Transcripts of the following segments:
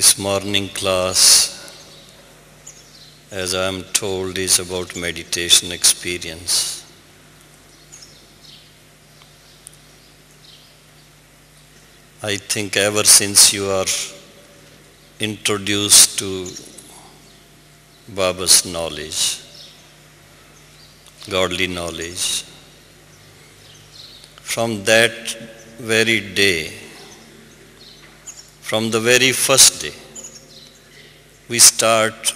This morning class, as I am told, is about meditation experience. I think ever since you are introduced to Baba's knowledge, godly knowledge, from that very day, from the very first day, we start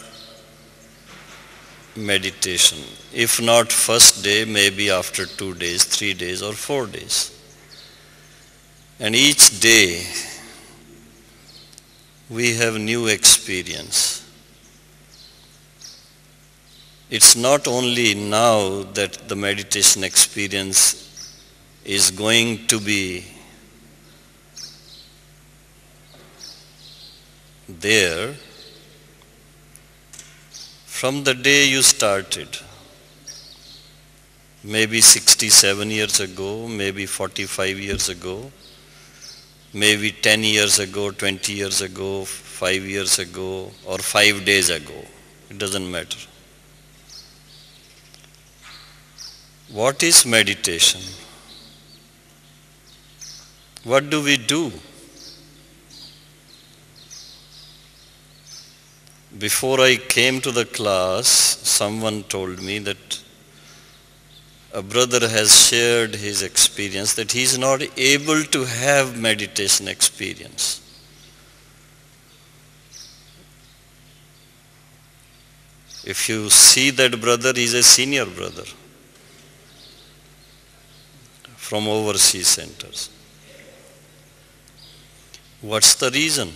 meditation. If not first day, maybe after 2 days, 3 days or 4 days. And each day, we have new experience. It's not only now that the meditation experience is going to be there. From the day you started, maybe 67 years ago, maybe 45 years ago, maybe 10 years ago, 20 years ago, 5 years ago, or 5 days ago, it doesn't matter. What is meditation? What do we do? Before I came to the class, someone told me that a brother has shared his experience that he is not able to have meditation experience. If you see that brother, he is a senior brother from overseas centers. What's the reason?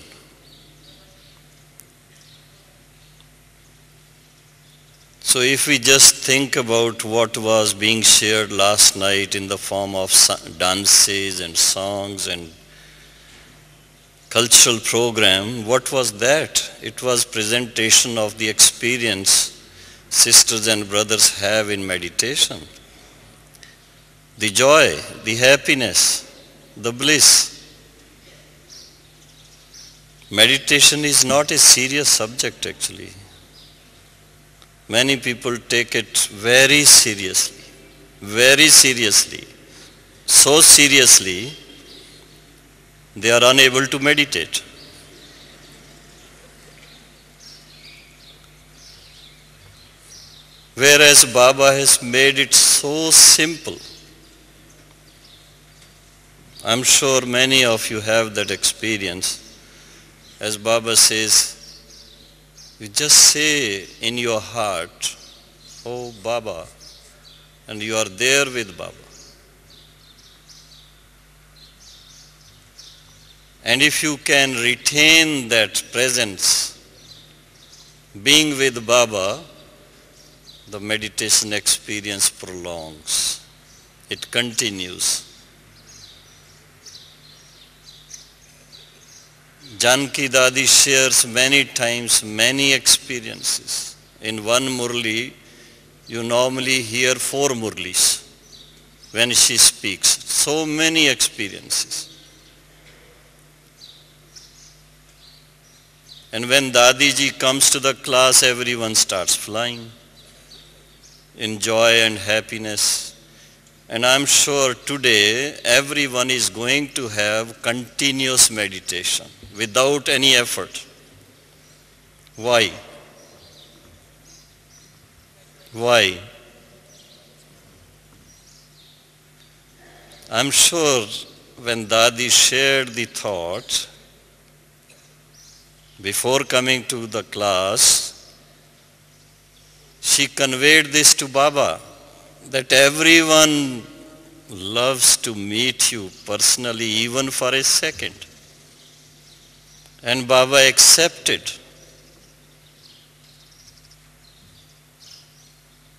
So if we just think about what was being shared last night in the form of dances and songs and cultural program, what was that? It was presentation of the experience sisters and brothers have in meditation. The joy, the happiness, the bliss. Meditation is not a serious subject actually. Many people take it very seriously, so seriously, they are unable to meditate. Whereas Baba has made it so simple. I'm sure many of you have that experience. As Baba says, you just say in your heart, "Oh Baba," and you are there with Baba. And if you can retain that presence, being with Baba, the meditation experience prolongs. It continues. Janki Dadi shares many times, many experiences. In one Murli, you normally hear 4 Murlis when she speaks. So many experiences. And when Dadiji comes to the class, everyone starts flying in joy and happiness. And I'm sure today, everyone is going to have continuous meditation without any effort. Why? Why? I'm sure when Dadi shared the thought, before coming to the class, she conveyed this to Baba, that everyone loves to meet you personally, even for a second. And Baba accepted.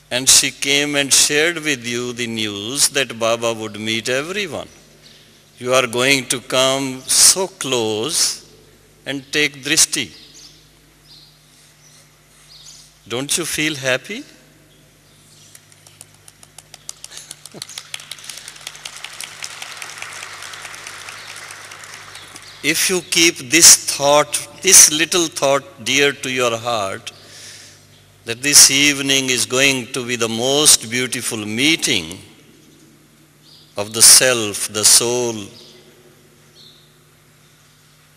And she came and shared with you the news that Baba would meet everyone. You are going to come so close and take drishti. Don't you feel happy? If you keep this thought, this little thought dear to your heart, that this evening is going to be the most beautiful meeting of the self, the soul,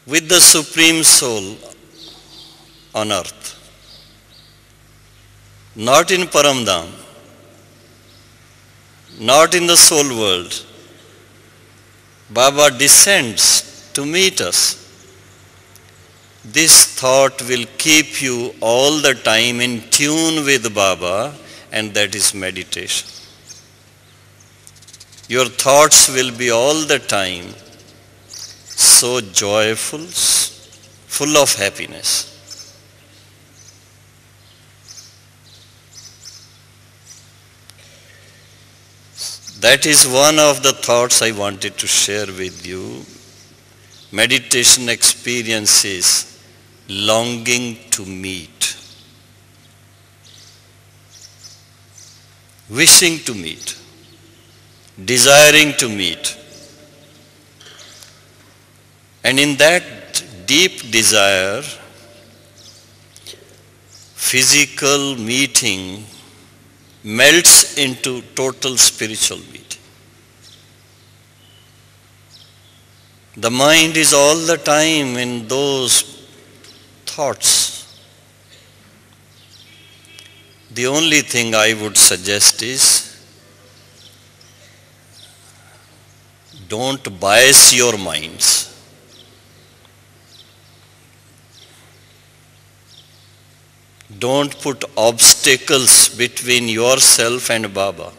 with the Supreme Soul on earth. Not in Paramdam, not in the soul world. Baba descends to meet us. This thought will keep you all the time in tune with Baba, and that is meditation. Your thoughts will be all the time so joyful, full of happiness. That is one of the thoughts I wanted to share with you. Meditation experience is longing to meet, wishing to meet, desiring to meet. And in that deep desire, physical meeting melts into total spiritual meeting. The mind is all the time in those thoughts. The only thing I would suggest is, don't bias your minds. Don't put obstacles between yourself and Baba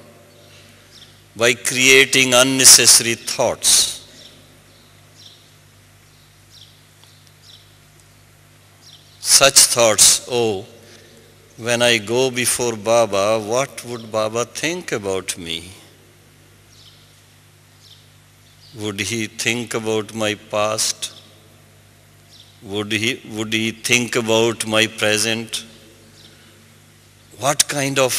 by creating unnecessary thoughts. Such thoughts, oh, when I go before Baba, what would Baba think about me? Would he think about my past? Would he think about my present? What kind of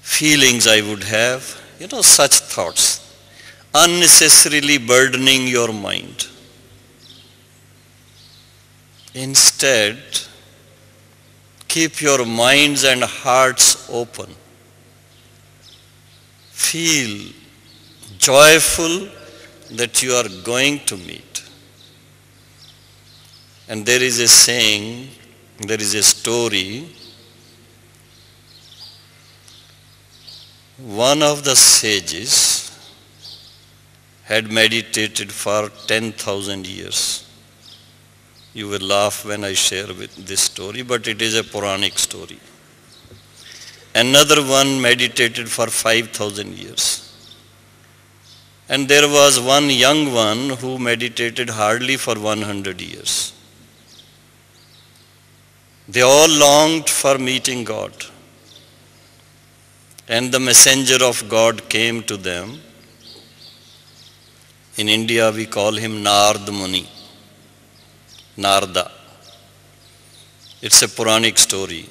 feelings I would have? Such thoughts, unnecessarily burdening your mind. Instead, keep your minds and hearts open. Feel joyful that you are going to meet. And there is a saying, there is a story. One of the sages had meditated for 10,000 years. You will laugh when I share with this story, but it is a Puranic story. Another one meditated for 5,000 years. And there was one young one who meditated hardly for 100 years. They all longed for meeting God. And the messenger of God came to them. In India we call him Nard Muni. Narda. It's a Puranic story.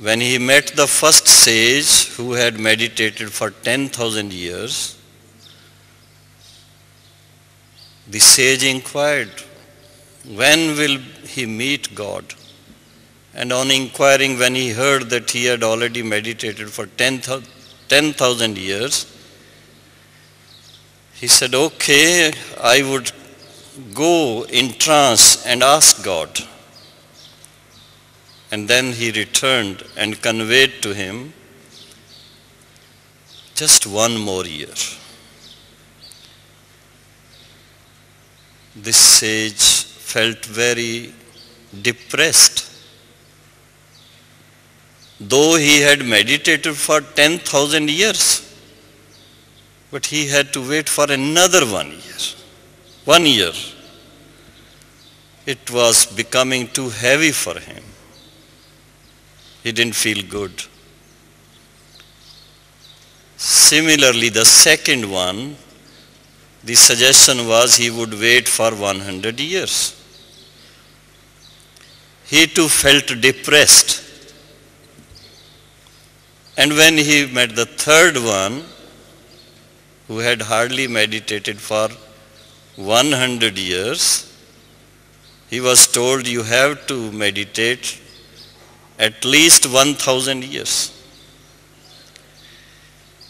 When he met the first sage who had meditated for 10,000 years, the sage inquired, when will he meet God? And on inquiring, when he heard that he had already meditated for 10,000 years, he said, okay, I would go in trance and ask God. And then he returned and conveyed to him, just one more year. This sage felt very depressed. Though he had meditated for 10,000 years, but he had to wait for another 1 year. 1 year. It was becoming too heavy for him. He didn't feel good. Similarly, the second one, the suggestion was he would wait for 100 years. He too felt depressed. And when he met the third one, who had hardly meditated for 100 years, he was told you have to meditate at least 1000 years.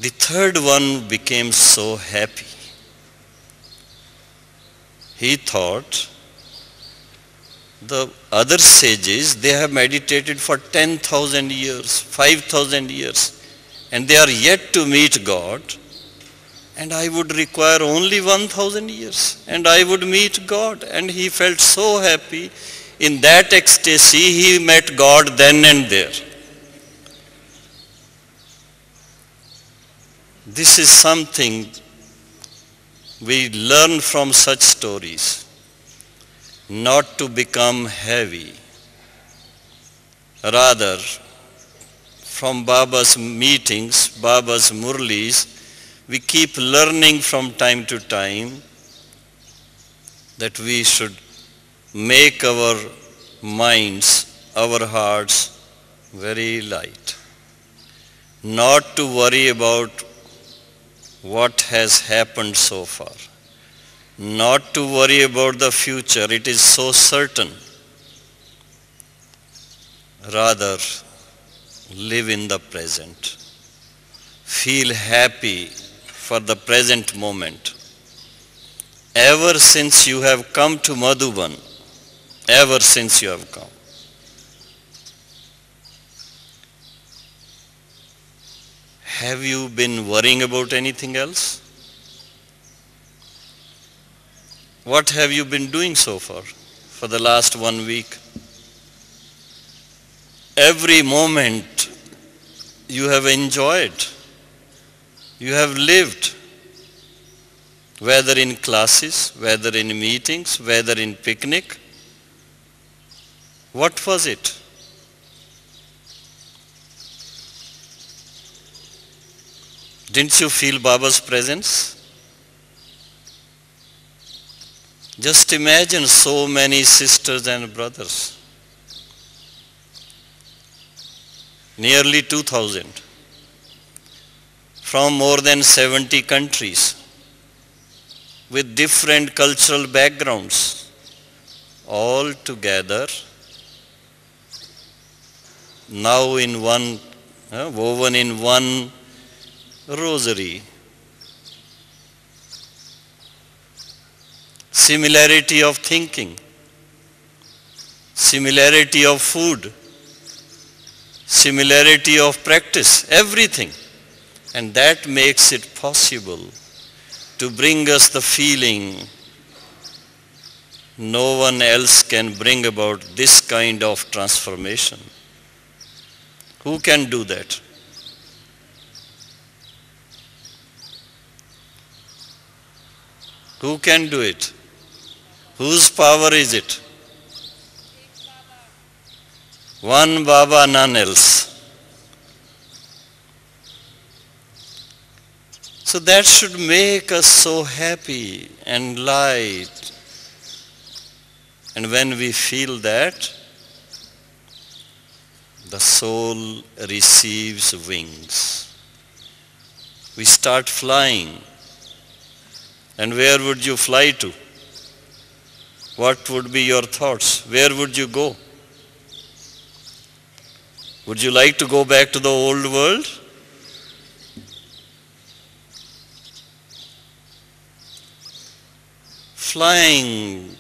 The third one became so happy. He thought, the other sages, they have meditated for 10,000 years, 5,000 years, and they are yet to meet God, and I would require only 1,000 years, and I would meet God. And he felt so happy. In that ecstasy, he met God then and there. This is something we learn from such stories, not to become heavy. Rather, from Baba's meetings, Baba's murlis, we keep learning from time to time that we should make our minds, our hearts very light. Not to worry about what has happened so far. Not to worry about the future, it is so certain. Rather, live in the present. Feel happy for the present moment. Ever since you have come to Madhuban, ever since you have come, have you been worrying about anything else? What have you been doing so far for the last 1 week? Every moment you have enjoyed, you have lived, whether in classes, whether in meetings, whether in picnic. What was it? Didn't you feel Baba's presence? Just imagine so many sisters and brothers. Nearly 2,000 from more than 70 countries with different cultural backgrounds, all together, now in one, woven in one rosary. Similarity of thinking, similarity of food, similarity of practice, everything. And that makes it possible to bring us the feeling no one else can bring about this kind of transformation. Who can do that? Who can do it? Whose power is it? One Baba, none else. So that should make us so happy and light. And when we feel that, the soul receives wings. We start flying. And where would you fly to? What would be your thoughts? Where would you go? Would you like to go back to the old world? Flying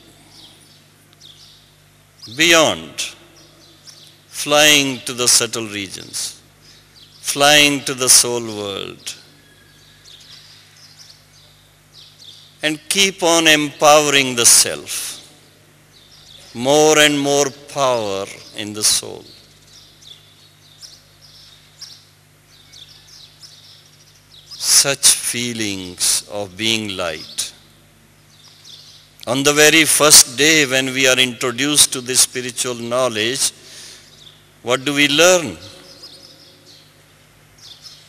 beyond, flying to the subtle regions, flying to the soul world, and keep on empowering the self. More and more power in the soul. Such feelings of being light. On the very first day when we are introduced to this spiritual knowledge, what do we learn?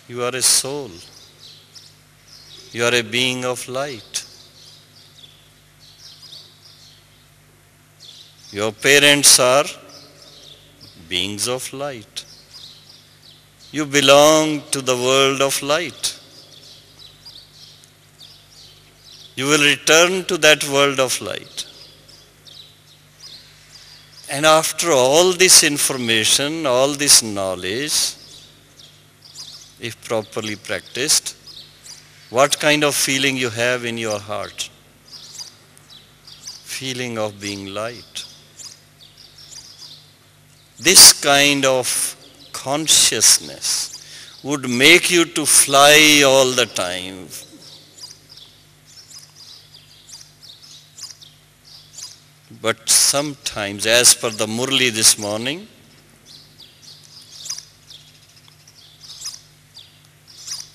You are a soul. You are a being of light. Your parents are beings of light. You belong to the world of light. You will return to that world of light. And after all this information, all this knowledge, if properly practiced, what kind of feeling you have in your heart? Feeling of being light. This kind of consciousness would make you to fly all the time. But sometimes, as per the Murli this morning,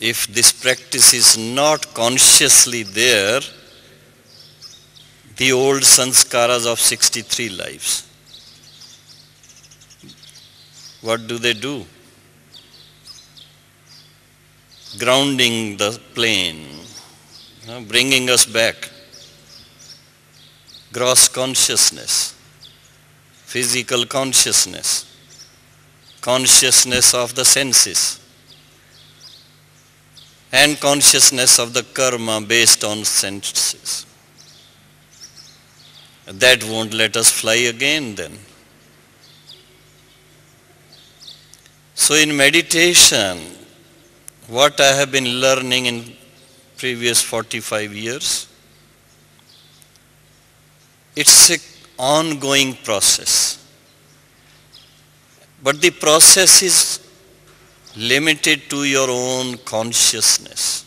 if this practice is not consciously there, the old sanskaras of 63 lives, what do? Grounding the plane, bringing us back. Gross consciousness, physical consciousness, consciousness of the senses, and consciousness of the karma based on senses. That won't let us fly again then. So in meditation, what I have been learning in previous 45 years, it's an ongoing process. But the process is limited to your own consciousness.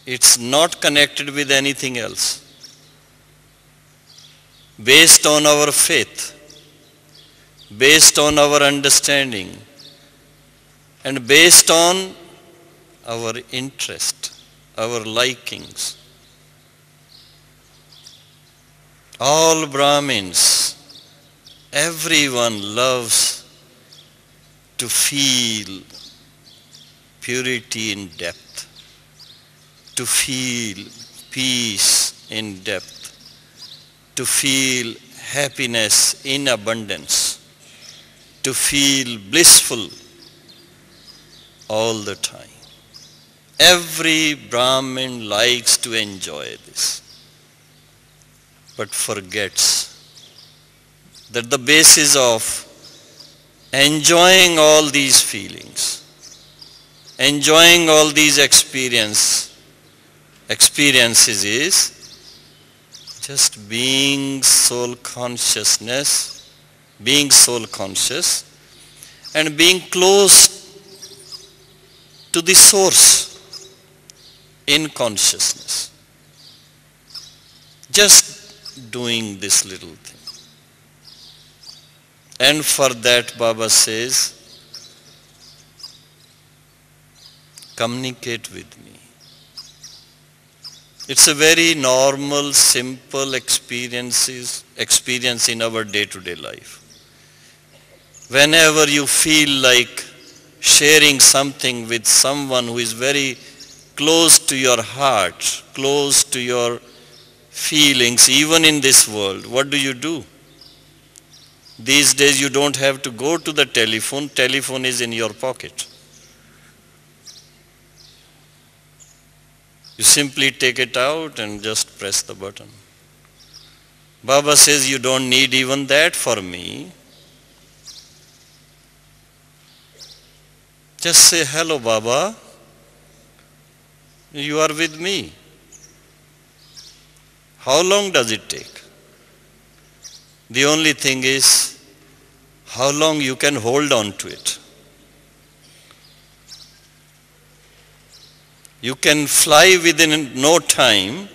It's not connected with anything else. Based on our faith, based on our understanding, and based on our interest, our likings. All Brahmins, everyone loves to feel purity in depth, to feel peace in depth, to feel happiness in abundance, to feel blissful all the time. Every Brahmin likes to enjoy this, but forgets that the basis of enjoying all these feelings, enjoying all these experiences is just being soul consciousness, being soul conscious, and being close to the source in consciousness. Just doing this little thing. And for that Baba says, communicate with me. It's a very normal, simple experience in our day-to-day life. Whenever you feel like sharing something with someone who is very close to your heart, close to your feelings, even in this world, what do? These days you don't have to go to the telephone. Telephone is in your pocket. You simply take it out and just press the button. Baba says you don't need even that for me. Just say, hello Baba, you are with me. How long does it take? The only thing is how long you can hold on to it. You can fly within no time,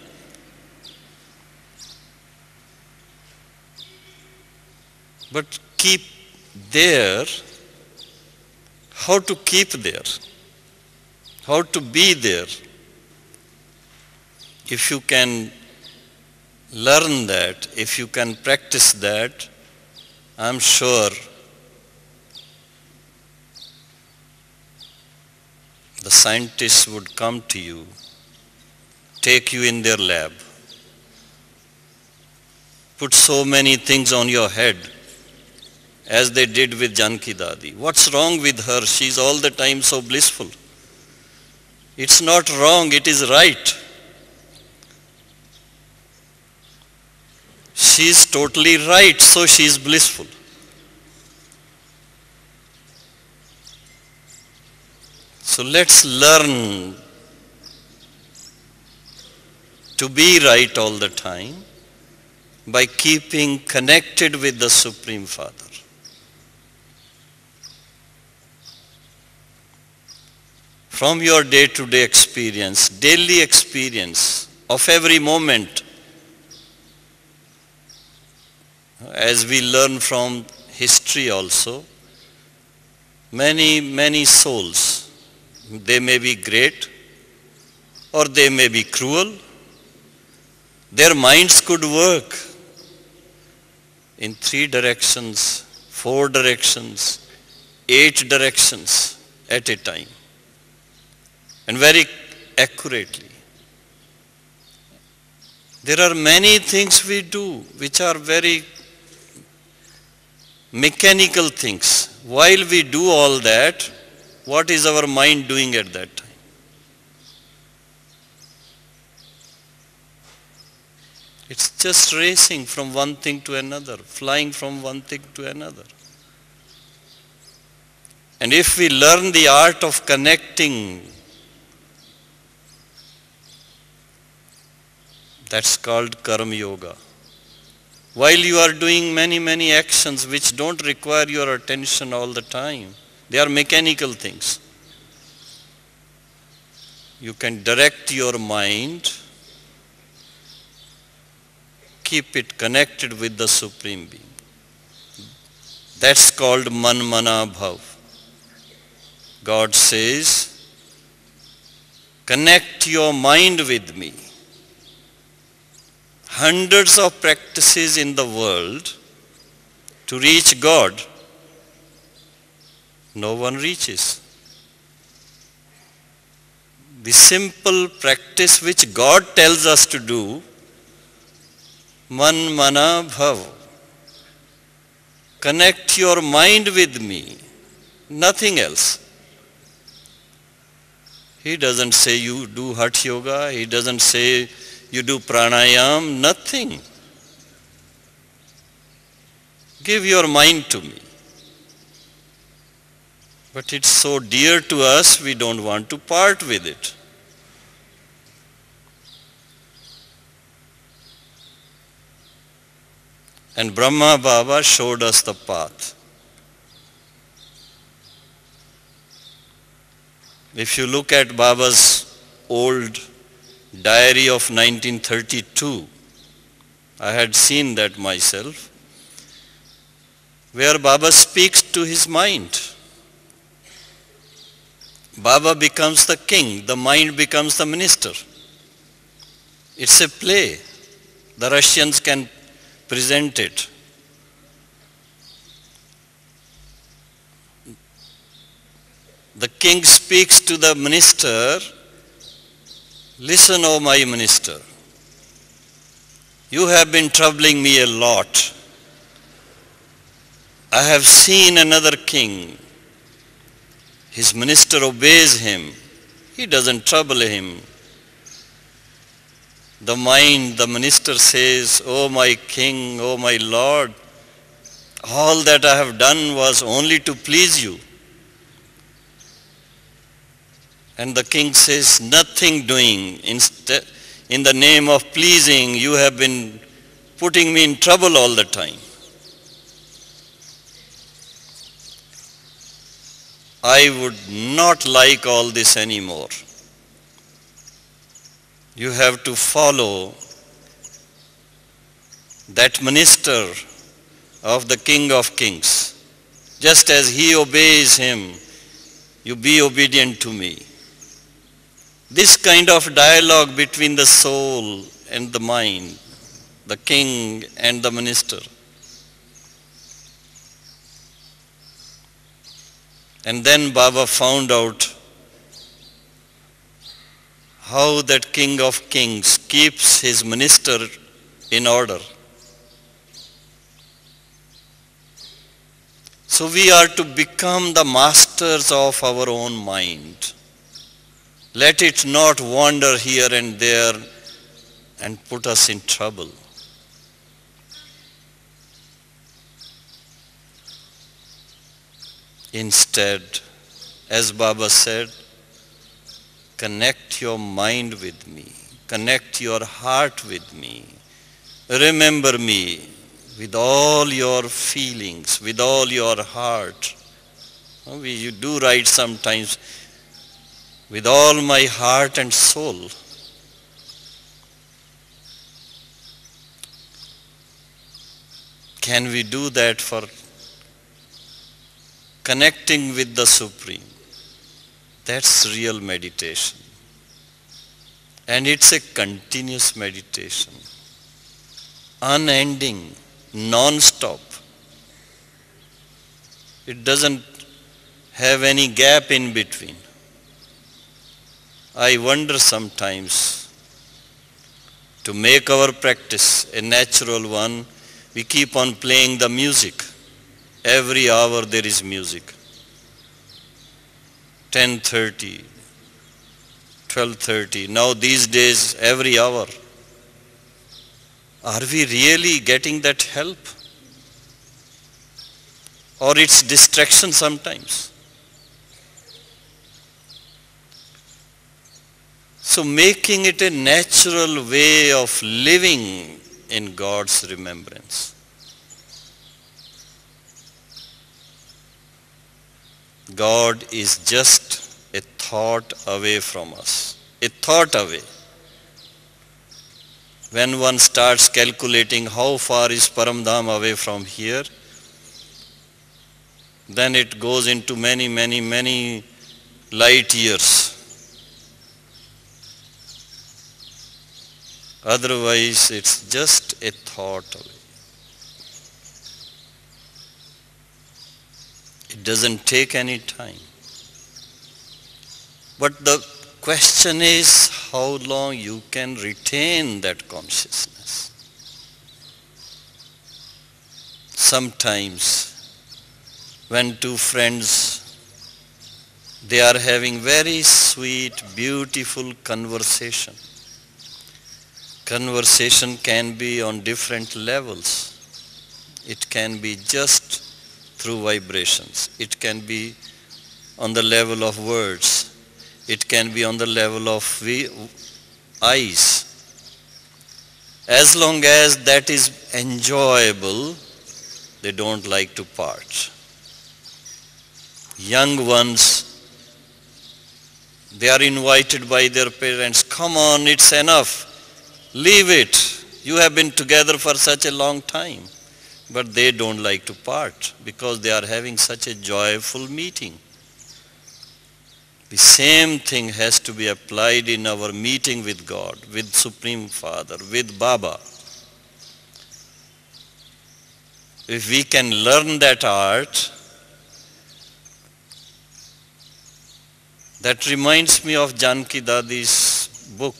but keep there. How to keep there? How to be there? If you can learn that, if you can practice that, I'm sure the scientists would come to you, take you in their lab, put so many things on your head, as they did with Janki Dadi. What's wrong with her? She's all the time so blissful. It's not wrong, it is right. she is totally right, so she is blissful. So let's learn to be right all the time by keeping connected with the Supreme Father. From your day-to-day experience, daily experience of every moment, as we learn from history also, many souls, they may be great or they may be cruel. Their minds could work in 3 directions, 4 directions, 8 directions at a time, and very accurately. There are many things we do which are very mechanical things. While we do all that, what is our mind doing at that time? It's just racing from one thing to another, flying from one thing to another. And if we learn the art of connecting, that's called Karma Yoga. While you are doing many actions which don't require your attention all the time, they are mechanical things. You can direct your mind, keep it connected with the Supreme Being. That's called Man Mana Bhav. God says, connect your mind with me. Hundreds of practices in the world to reach God, no one reaches. The simple practice which God tells us to do, Man Mana Bhav. Connect your mind with me, nothing else. He doesn't say you do Hatha Yoga, he doesn't say you do pranayam, nothing. Give your mind to me. But it's so dear to us, we don't want to part with it. And Brahma Baba showed us the path. If you look at Baba's old diary of 1932, I had seen that myself, where Baba speaks to his mind. Baba becomes the king, the mind becomes the minister. It's a play. The Russians can present it. The king speaks to the minister, listen, O my minister, you have been troubling me a lot. I have seen another king. His minister obeys him. He doesn't trouble him. The mind, the minister says, O my king, O my lord, all that I have done was only to please you. And the king says, nothing doing. Instead, in the name of pleasing, you have been putting me in trouble all the time. I would not like all this anymore. You have to follow that minister of the King of Kings. Just as he obeys him, you be obedient to me. This kind of dialogue between the soul and the mind, the king and the minister. And then Baba found out how that King of Kings keeps his minister in order. So we are to become the masters of our own mind. Let it not wander here and there and put us in trouble. Instead, as Baba said, connect your mind with me, connect your heart with me, remember me with all your feelings, with all your heart. You do write sometimes, with all my heart and soul. Can we do that for connecting with the Supreme? That's real meditation. And it's a continuous meditation, unending, non-stop. It doesn't have any gap in between. I wonder sometimes, to make our practice a natural one, we keep on playing the music. Every hour there is music. 10:30, 12:30. Now these days, every hour. Are we really getting that help? Or it's distraction sometimes? So making it a natural way of living in God's remembrance. God is just a thought away from us, a thought away. When one starts calculating how far is Paramdham away from here, then it goes into many, many, many light years. Otherwise, it's just a thought away. It doesn't take any time. But the question is how long you can retain that consciousness. Sometimes, when two friends, they are having very sweet, beautiful conversation. Conversation can be on different levels. It can be just through vibrations. It can be on the level of words. It can be on the level of eyes. As long as that is enjoyable, they don't like to part. Young ones, they are invited by their parents, come on, it's enough. Leave it. You have been together for such a long time. But they don't like to part because they are having such a joyful meeting. The same thing has to be applied in our meeting with God, with Supreme Father, with Baba. If we can learn that art, that reminds me of Janki Dadi's book.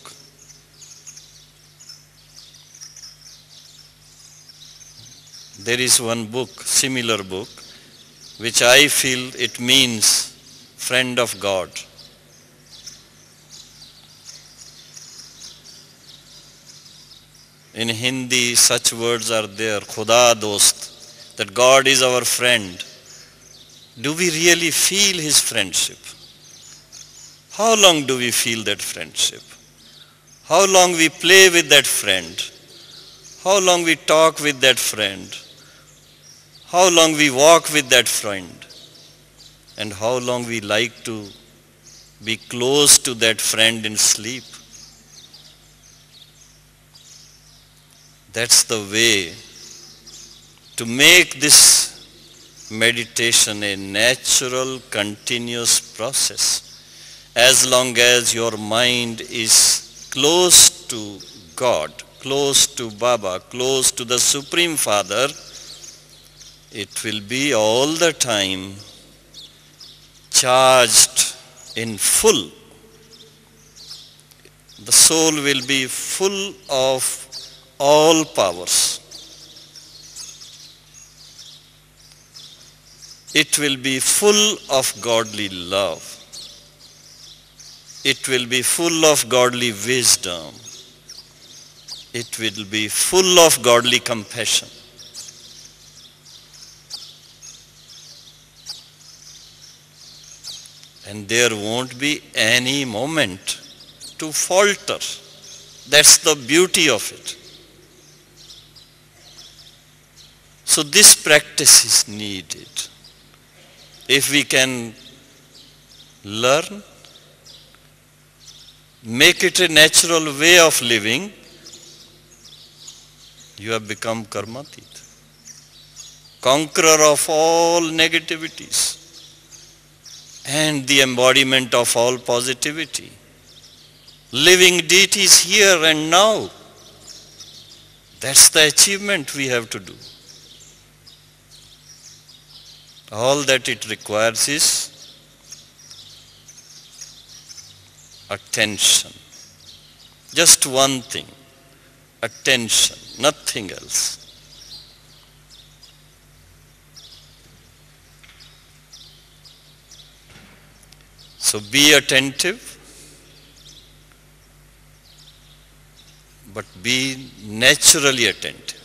There is one book, similar book, which I feel it means friend of God. In Hindi, such words are there, Khuda dost, that God is our friend. Do we really feel his friendship? How long do we feel that friendship? How long we play with that friend? How long we talk with that friend? How long we walk with that friend? And how long we like to be close to that friend in sleep? That's the way to make this meditation a natural, continuous process. As long as your mind is close to God, close to Baba, close to the Supreme Father, it will be all the time charged in full. The soul will be full of all powers. It will be full of godly love. It will be full of godly wisdom. It will be full of godly compassion. And there won't be any moment to falter. That's the beauty of it. So this practice is needed. If we can learn, make it a natural way of living, you have become karmatit, conqueror of all negativities and the embodiment of all positivity. Living deities here and now. That's the achievement we have to do. All that it requires is attention. Just one thing, attention, nothing else. So be attentive, but be naturally attentive.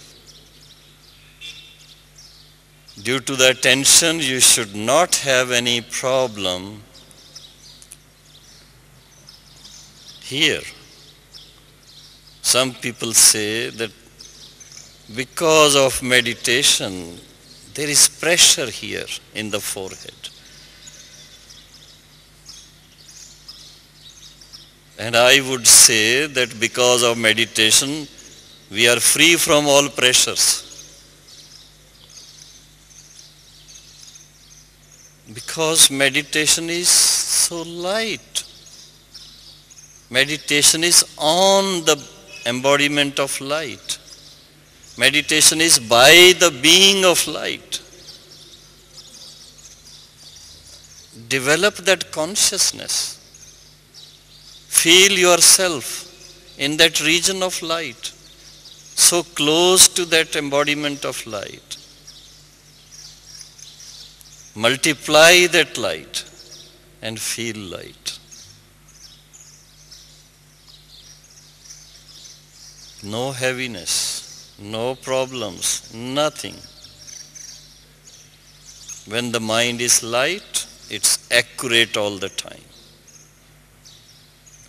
Due to the attention, you should not have any problem here. Some people say that because of meditation, there is pressure here in the forehead. And I would say that because of meditation, we are free from all pressures. Because meditation is so light. Meditation is on the embodiment of light. Meditation is by the being of light. Develop that consciousness. Feel yourself in that region of light, so close to that embodiment of light. Multiply that light and feel light. No heaviness, no problems, nothing. When the mind is light, it's accurate all the time.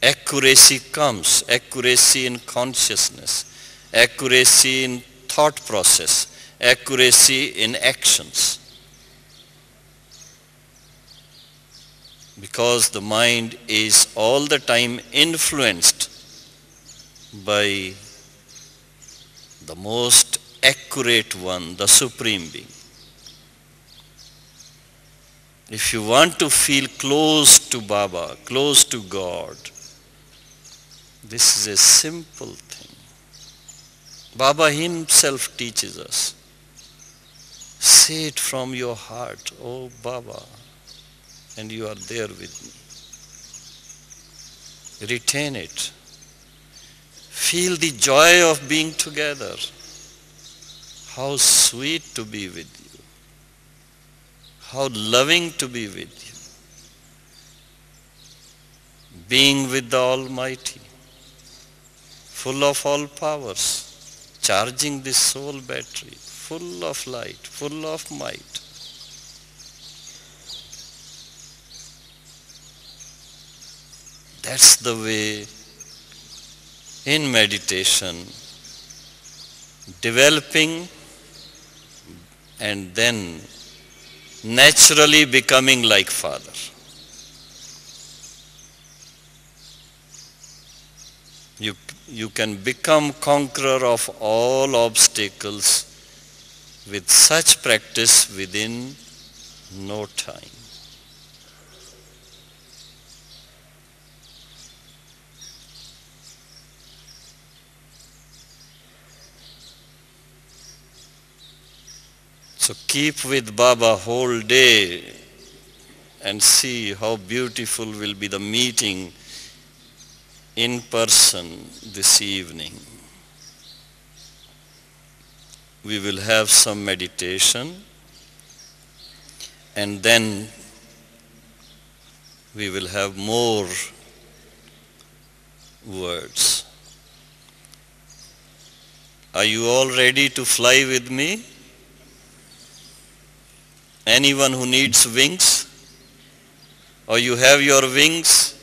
Accuracy comes, accuracy in consciousness, accuracy in thought process, accuracy in actions. Because the mind is all the time influenced by the most accurate one, the Supreme Being. If you want to feel close to Baba, close to God, this is a simple thing. Baba himself teaches us. Say it from your heart, oh Baba, and you are there with me. Retain it. Feel the joy of being together. How sweet to be with you. How loving to be with you. Being with the Almighty, full of all powers, charging this soul battery, full of light, full of might. That's the way in meditation, developing and then naturally becoming like Father. You can become conqueror of all obstacles with such practice within no time. So keep with Baba whole day and see how beautiful will be the meeting in person this evening. We will have some meditation and then we will have more words. Are you all ready to fly with me? Anyone who needs wings? or you have your wings,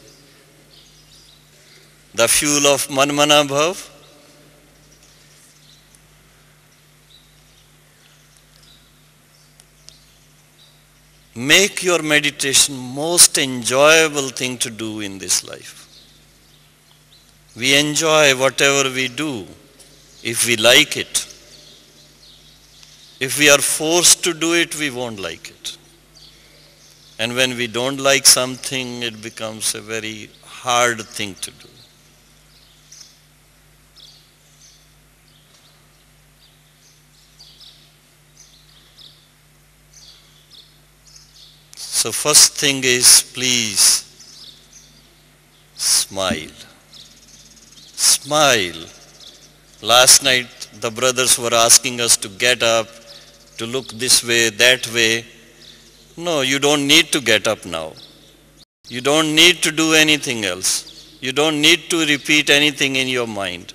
the fuel of Manmana Bhav. Make your meditation most enjoyable thing to do in this life. We enjoy whatever we do if we like it. If we are forced to do it, we won't like it. And when we don't like something, it becomes a very hard thing to do. So first thing is, please smile. Smile. Last night the brothers were asking us to get up, to look this way, that way. No, you don't need to get up now. You don't need to do anything else. You don't need to repeat anything in your mind.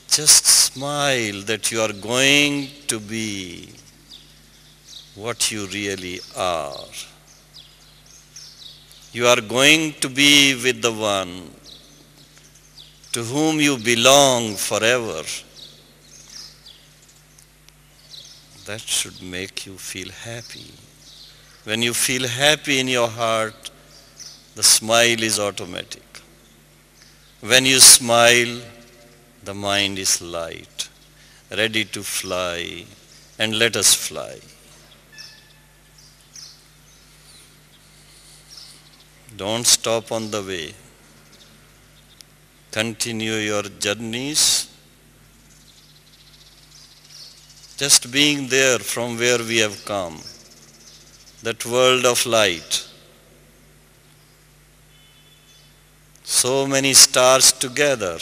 Just smile that you are going to be what you really are. You are going to be with the one to whom you belong forever. That should make you feel happy. When you feel happy in your heart, the smile is automatic. When you smile, the mind is light, ready to fly, and let us fly. Don't stop on the way. Continue your journeys. Just being there from where we have come, that world of light. So many stars together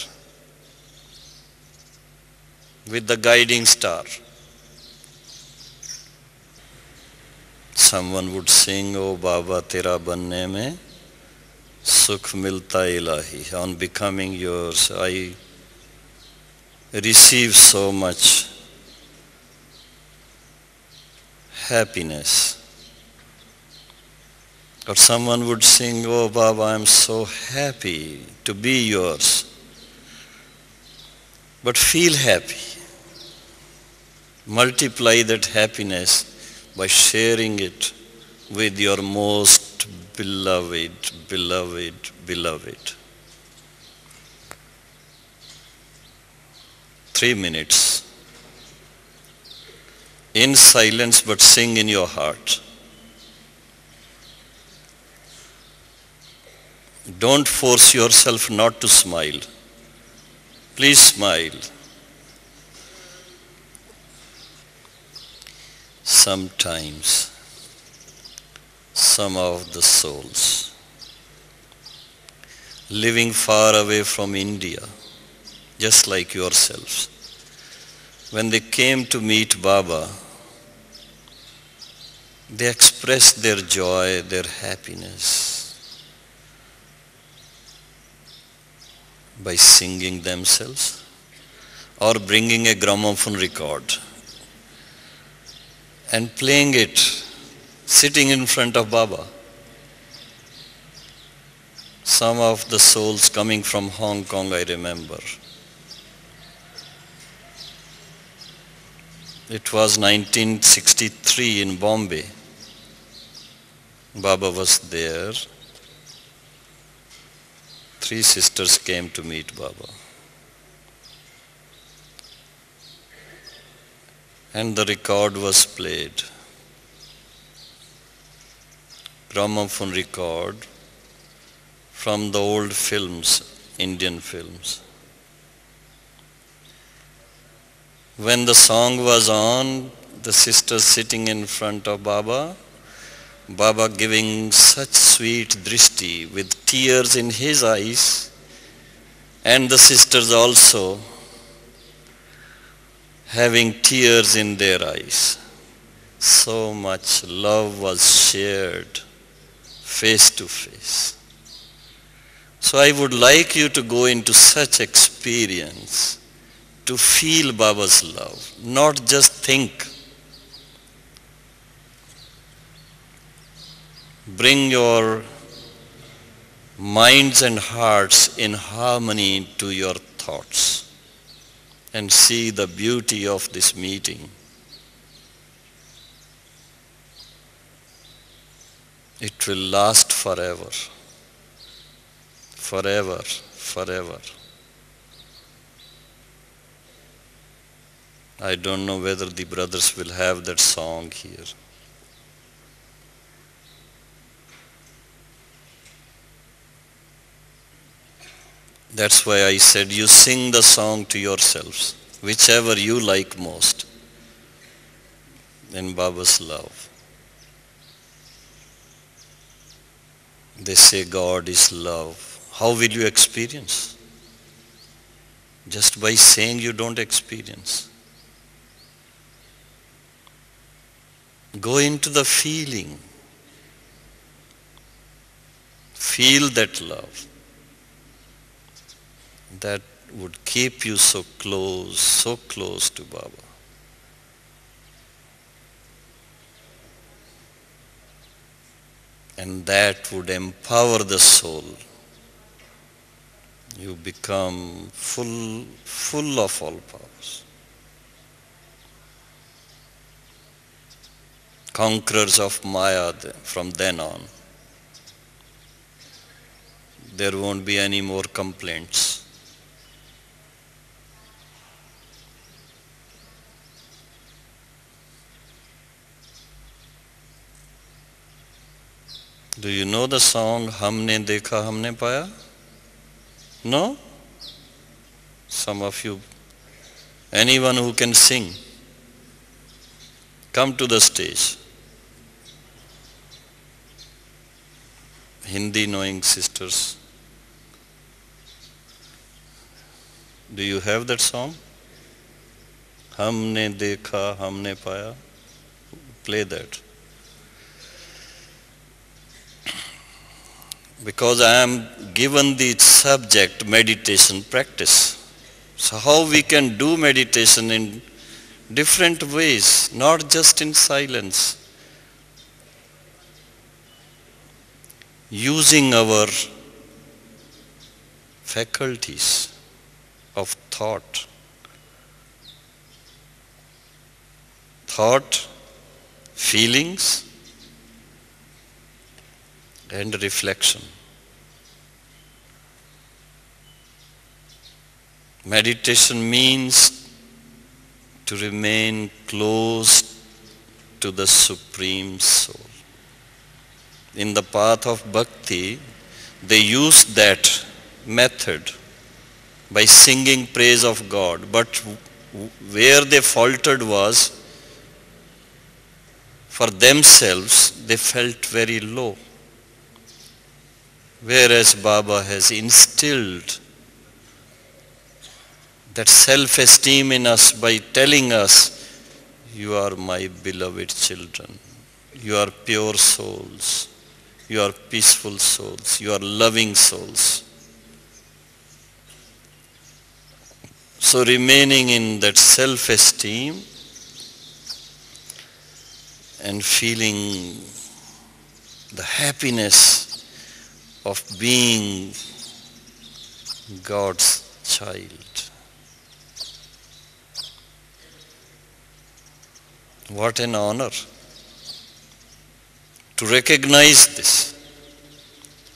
with the guiding star. Someone would sing, "Oh Baba, tera banne mein sukh milta ilahi." On becoming yours, I receive so much happiness. Or someone would sing, "Oh Baba, I am so happy to be yours." But feel happy. Multiply that happiness by sharing it with your most beloved, beloved, beloved. 3 minutes. In silence, but sing in your heart. Don't force yourself not to smile. Please smile. Sometimes, some of the souls living far away from India, just like yourselves, when they came to meet Baba, they expressed their joy, their happiness by singing themselves or bringing a gramophone record and playing it, sitting in front of Baba. Some of the souls coming from Hong Kong, I remember. It was 1963 in Bombay. Baba was there. 3 sisters came to meet Baba. And the record was played. Gramophone record from the old films, Indian films. When the song was on, the sisters sitting in front of Baba, Baba giving such sweet drishti with tears in his eyes, and the sisters also having tears in their eyes. So much love was shared face to face. So I would like you to go into such experience, to feel Baba's love, not just think. Bring your minds and hearts in harmony to your thoughts and see the beauty of this meeting. It will last forever, forever, forever. I don't know whether the brothers will have that song here. That's why I said you sing the song to yourselves, whichever you like most in Baba's love. They say God is love. How will you experience? Just by saying you don't experience. Go into the feeling. Feel that love. That would keep you so close to Baba. And that would empower the soul. You become full of all powers. Conquerors of Maya from then on. There won't be any more complaints. Do you know the song Humne Dekha Humne Paya? No? Some of you, anyone who can sing, come to the stage. Hindi knowing sisters. Do you have that song? Humne Dekha Humne Paya? Play that. Because I am given the subject meditation practice. So how we can do meditation in different ways, not just in silence. Using our faculties of thought. Thought, feelings, and reflection. Meditation means to remain close to the Supreme Soul. In the path of bhakti, they use that method by singing praise of God. But where they faltered was, for themselves, they felt very low. Whereas Baba has instilled that self-esteem in us by telling us, you are my beloved children, you are pure souls, you are peaceful souls, you are loving souls. So remaining in that self-esteem and feeling the happiness of being God's child. What an honor to recognize this.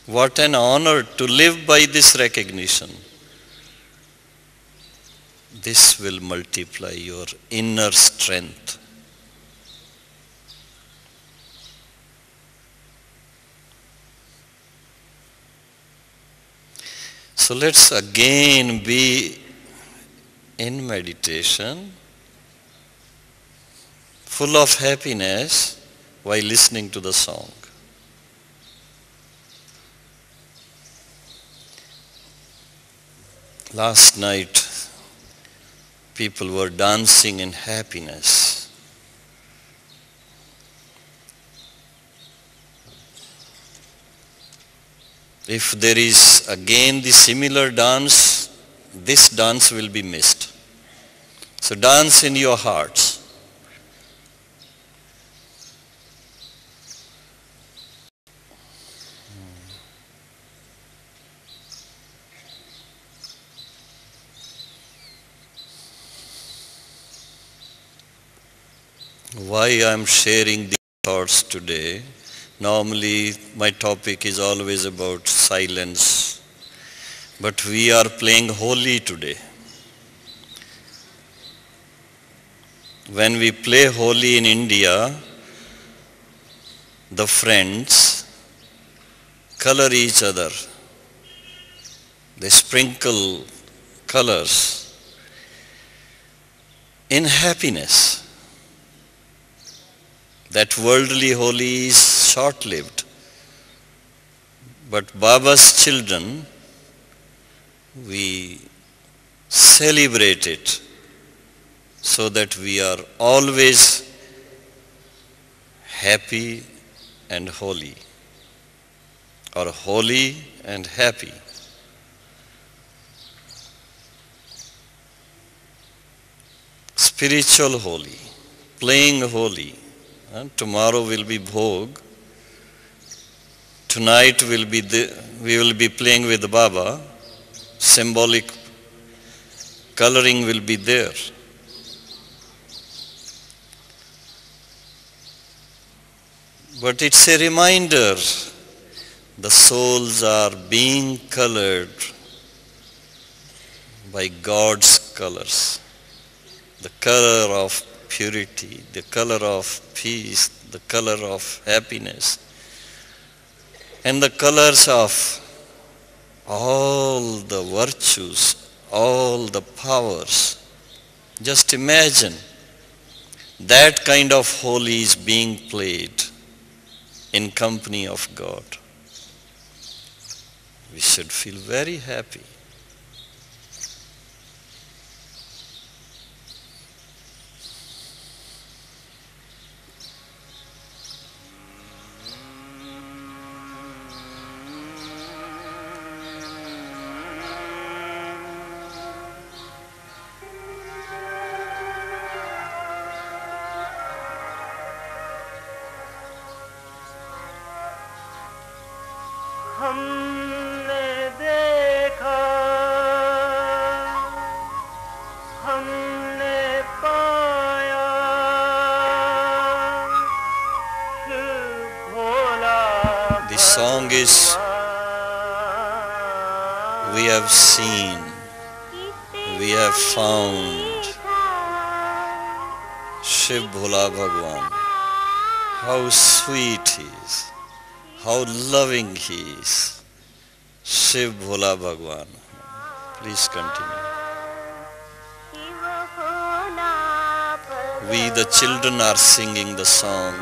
What an honor to live by this recognition. This will multiply your inner strength. So let's again be in meditation, full of happiness while listening to the song. Last night, people were dancing in happiness. If there is again the similar dance, this dance will be missed. So dance in your hearts. why I'm sharing these thoughts today. Normally, my topic is always about silence, but we are playing Holi today. When we play Holi in India, the friends color each other. They sprinkle colors in happiness. That worldly Holi is short-lived. But Baba's children, we celebrate it so that we are always happy and holy, or holy and happy. Spiritual Holi, playing Holi. Tomorrow will be Bhog. Tonight we will be playing with Baba. Symbolic coloring will be there. But it's a reminder, the souls are being colored by God's colors. The color of purity, the color of peace, the color of happiness, and the colors of all the virtues, all the powers. Just imagine that kind of Holi is being played in company of God. We should feel very happy. हमने देखा, हमने पाया, भोला The song is, we have seen, we have found Shiv Bhola Bhagwan. How sweet he is, how loving he is. Shiv Bhola Bhagwan. Please continue. We, the children, are singing the song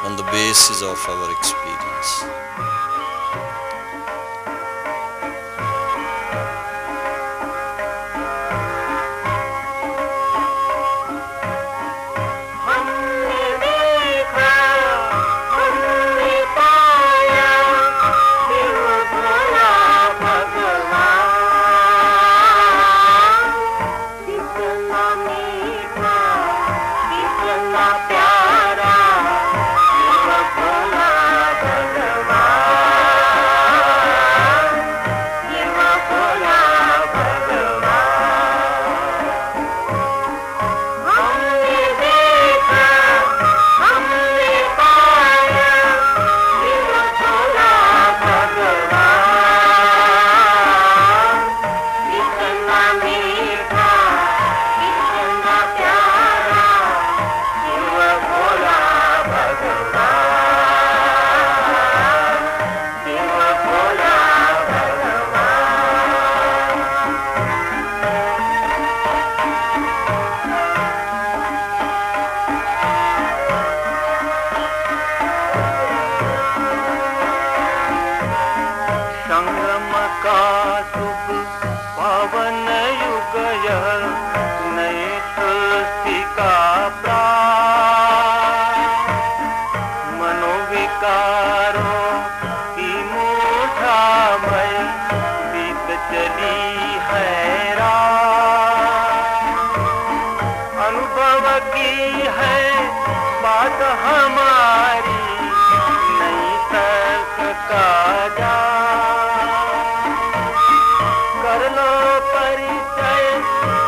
on the basis of our experience.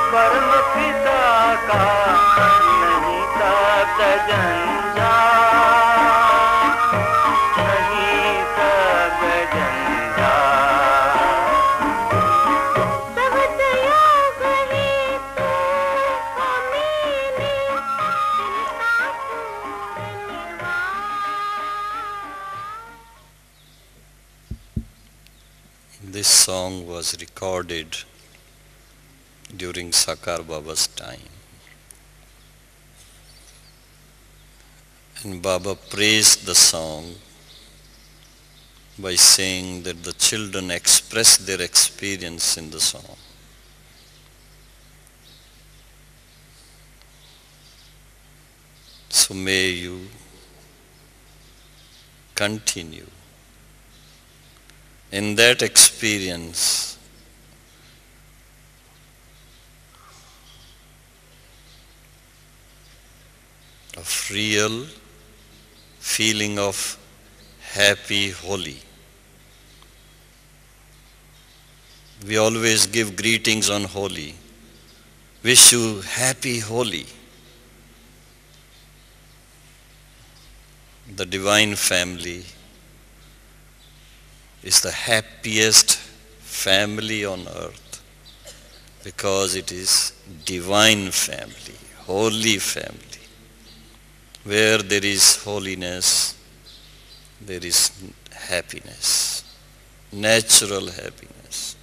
परम पिता का नहीं था। सजन जा नहीं सजन जा बहुत योग है तो हमें चिंता पूर्ण This song was recorded during Sakar Baba's time. And Baba praised the song by saying that the children express their experience in the song. So may you continue in that experience of real feeling of happy Holi. We always give greetings on Holi. Wish you happy Holi. The divine family is the happiest family on earth because it is divine family, holy family. Where there is holiness, there is happiness, natural happiness,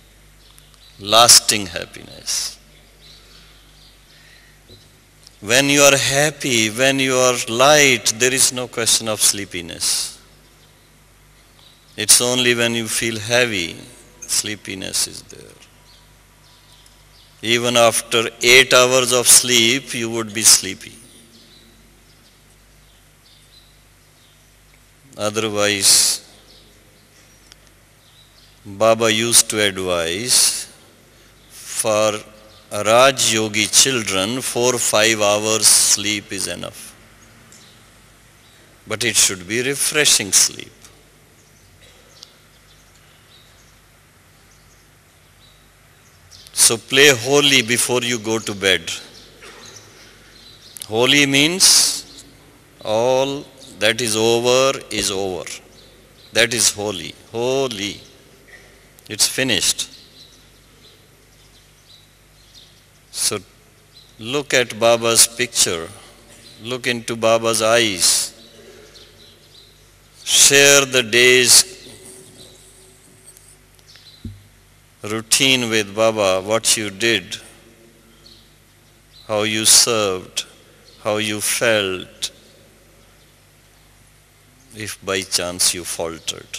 lasting happiness. When you are happy, when you are light, there is no question of sleepiness. It's only when you feel heavy, sleepiness is there. Even after 8 hours of sleep, you would be sleepy. Otherwise, Baba used to advise for Raj Yogi children 4-5 hours sleep is enough. But it should be refreshing sleep. So play Holi before you go to bed. Holi means all that is over is over. That is holy. Holy. It's finished. So look at Baba's picture. Look into Baba's eyes. Share the day's routine with Baba, what you did, how you served, how you felt, if by chance you faltered.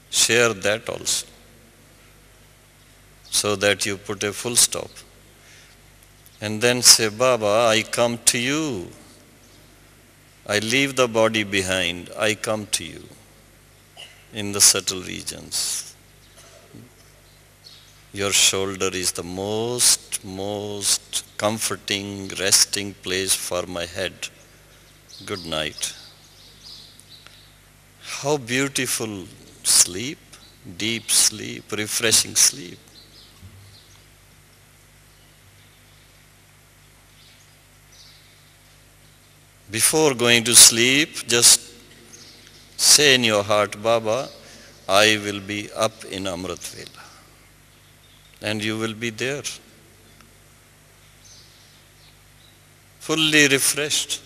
Share that also, so that you put a full stop. And then say, Baba, I come to you. I leave the body behind. I come to you in the subtle regions. Your shoulder is the most comforting, resting place for my head. Good night. How beautiful sleep, deep sleep, refreshing sleep. Before going to sleep, just say in your heart, Baba, I will be up in Amrit Vela. And you will be there, fully refreshed.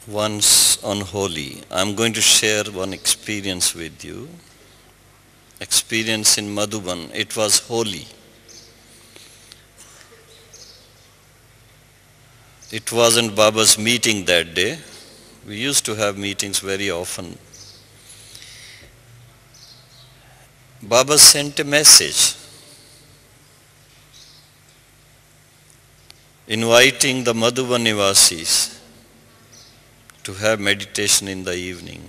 Once on Holi, I'm going to share one experience with you. Experience in Madhuban. It was Holi. It wasn't Baba's meeting that day. We used to have meetings very often. Baba sent a message inviting the Madhuban Nivasis to have meditation in the evening,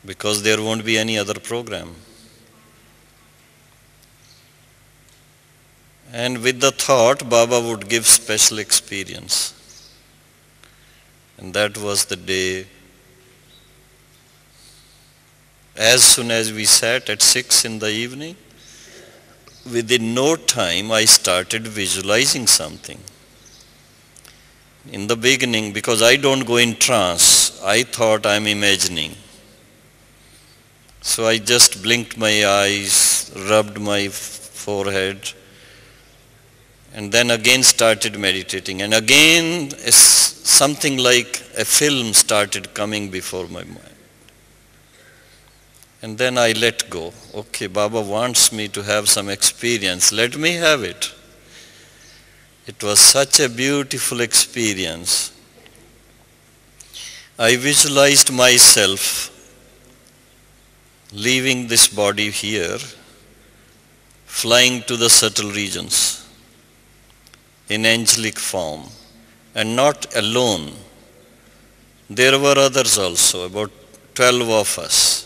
because there won't be any other program. And with the thought, Baba would give special experience. And that was the day As soon as we sat at 6 in the evening, within no time I started visualizing something. In the beginning, because I don't go in trance, I thought I'm imagining. So I just blinked my eyes, rubbed my forehead, and then again started meditating. And again, something like a film started coming before my mind. And then I let go. Okay, Baba wants me to have some experience. Let me have it. It was such a beautiful experience. I visualized myself leaving this body here, flying to the subtle regions in angelic form, and not alone. There were others also, about 12 of us.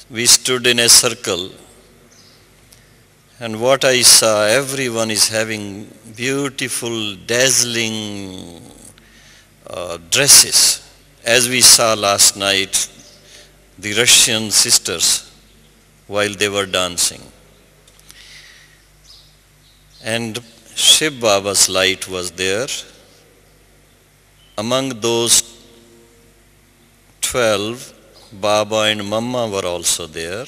We stood in a circle, and what I saw, everyone is having beautiful, dazzling dresses. As we saw last night, the Russian sisters, while they were dancing. And Shiv Baba's light was there. Among those 12, Baba and Mama were also there.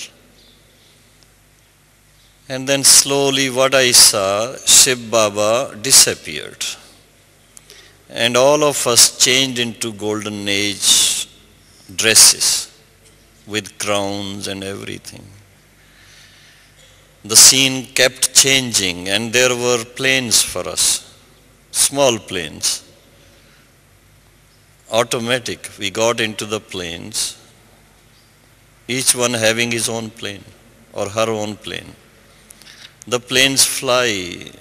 And then slowly what I saw, Shiv Baba disappeared. And all of us changed into golden age dresses with crowns and everything. The scene kept changing, and there were planes for us, small planes, automatic. We got into the planes, each one having his own plane or her own plane. The planes fly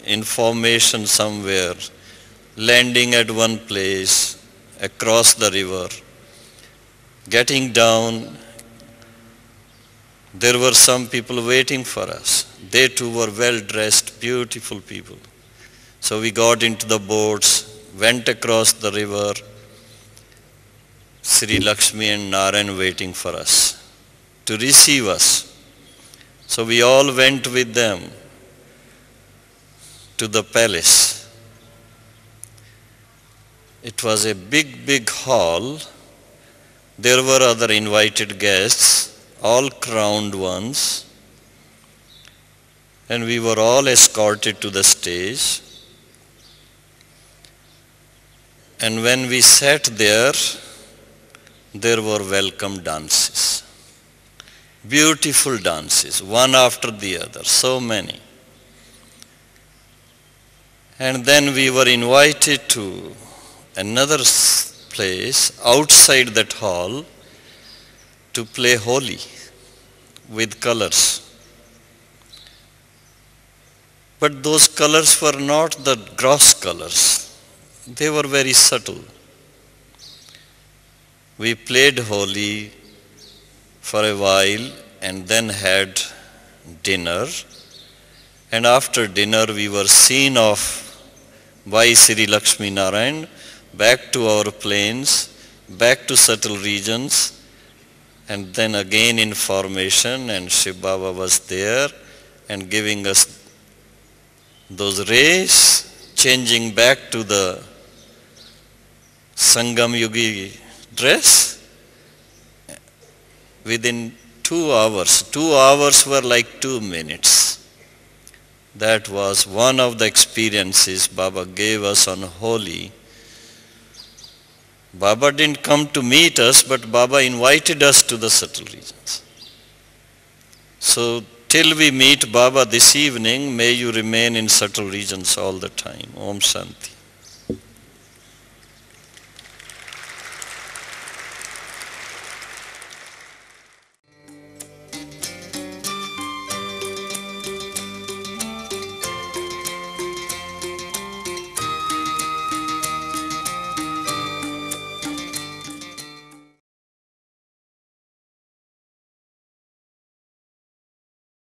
in formation somewhere, landing at one place, across the river, getting down. There were some people waiting for us. They too were well-dressed, beautiful people. So we got into the boats, went across the river, Sri Lakshmi and Narayan waiting for us to receive us. So we all went with them to the palace. It was a big, big hall. There were other invited guests, all crowned ones, and we were all escorted to the stage. And when we sat there were welcome dances, beautiful dances, one after the other, so many. And then we were invited to another place outside that hall to play Holi with colors. But those colors were not the gross colors. They were very subtle. We played Holi for a while and then had dinner. And after dinner we were seen off by Sri Lakshmi Narayan back to our planes, back to subtle regions, and then again in formation, and Shiv Baba was there and giving us those rays, changing back to the Sangam Yugi dress within 2 hours. 2 hours were like 2 minutes. That was one of the experiences Baba gave us on Holi. Baba didn't come to meet us, but Baba invited us to the subtle regions. So till we meet Baba this evening, may you remain in subtle regions all the time. Om Shanti.